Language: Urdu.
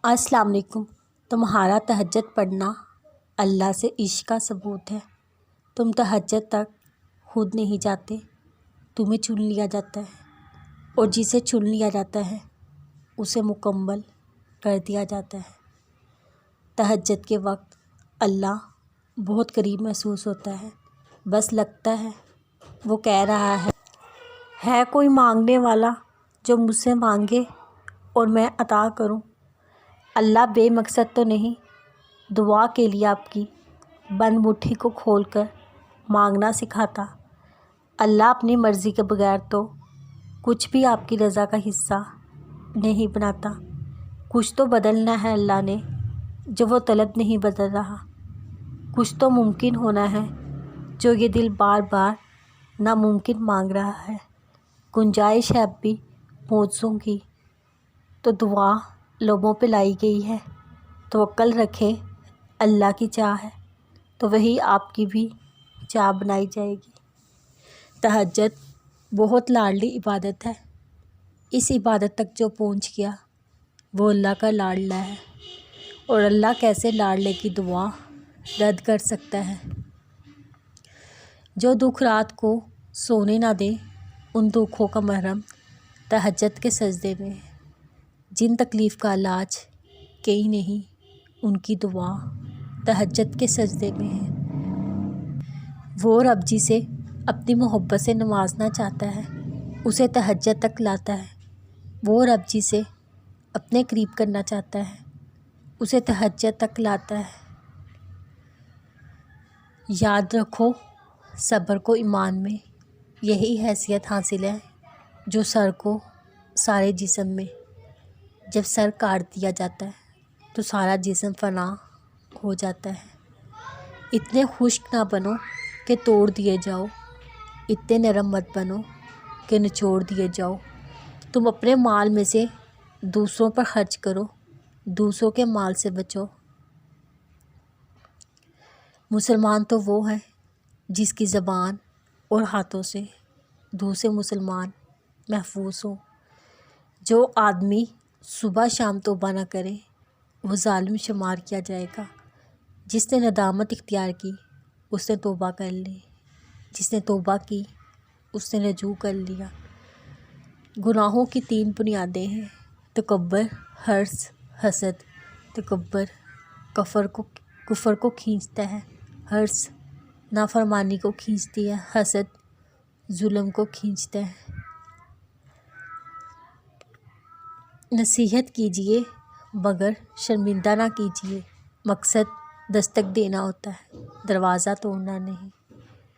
السلام علیکم۔ تمہارا تہجد پڑھنا اللہ سے عشق کا ثبوت ہے۔ تم تہجد تک خود نہیں جاتے، تمہیں چن لیا جاتا ہے، اور جسے چن لیا جاتا ہے اسے مکمل کر دیا جاتا ہے۔ تہجد کے وقت اللہ بہت قریب محسوس ہوتا ہے، بس لگتا ہے وہ کہہ رہا ہے کوئی مانگنے والا جو مجھ سے مانگے اور میں عطا کروں۔ اللہ بے مقصد تو نہیں، دعا کے لیے آپ کی بند مٹھی کو کھول کر مانگنا سکھاتا۔ اللہ اپنی مرضی کے بغیر تو کچھ بھی آپ کی رضا کا حصہ نہیں بناتا۔ کچھ تو بدلنا ہے اللہ نے جو وہ طلب نہیں بدل رہا، کچھ تو ممکن ہونا ہے جو یہ دل بار بار ناممکن مانگ رہا ہے۔ گنجائش ہے اب بھی معجزوں کی، تو دعا لوگوں پہ لائی گئی ہے۔ توکل رکھے اللہ کی چاہ ہے تو وہی آپ کی بھی چاہ بنائی جائے گی۔ تہجد بہت لاڈلی عبادت ہے۔ اس عبادت تک جو پہنچ گیا وہ اللہ کا لاڈلا ہے، اور اللہ کیسے لاڈلے کی دعا رد کر سکتا ہے۔ جو دکھ رات کو سونے نہ دے ان دکھوں کا مرہم تہجد کے سجدے میں ہے۔ جن تکلیف کا علاج کہیں نہیں ان کی دعا تہجد کے سجدے میں ہے۔ وہ رب جسے اپنی محبت سے نوازنا چاہتا ہے اسے تہجد تک لاتا ہے۔ وہ رب جسے اپنے قریب کرنا چاہتا ہے اسے تہجد تک لاتا ہے۔ یاد رکھو صبر کو ایمان میں یہی حیثیت حاصل ہے جو سر کو سارے جسم میں۔ جب سر کاٹ دیا جاتا ہے تو سارا جسم فنا ہو جاتا ہے۔ اتنے خشک نہ بنو کہ توڑ دیے جاؤ، اتنے نرم مت بنو کہ نچوڑ دیے جاؤ۔ تم اپنے مال میں سے دوسروں پر خرچ کرو، دوسروں کے مال سے بچو۔ مسلمان تو وہ ہے جس کی زبان اور ہاتھوں سے دوسرے مسلمان محفوظ ہوں۔ جو آدمی صبح شام توبہ نہ کرے وہ ظالم شمار کیا جائے گا۔ جس نے ندامت اختیار کی اس نے توبہ کر لی، جس نے توبہ کی اس نے رجوع کر لیا۔ گناہوں کی 3 بنیادیں ہیں: تکبر، حرص، حسد۔ تکبر کفر کو کھینچتا ہے، حرص نافرمانی کو کھینچتی ہے، حسد ظلم کو کھینچتا ہے۔ نصیحت کیجیے مگر شرمندہ نہ کیجیے۔ مقصد دستک دینا ہوتا ہے، دروازہ توڑنا نہیں۔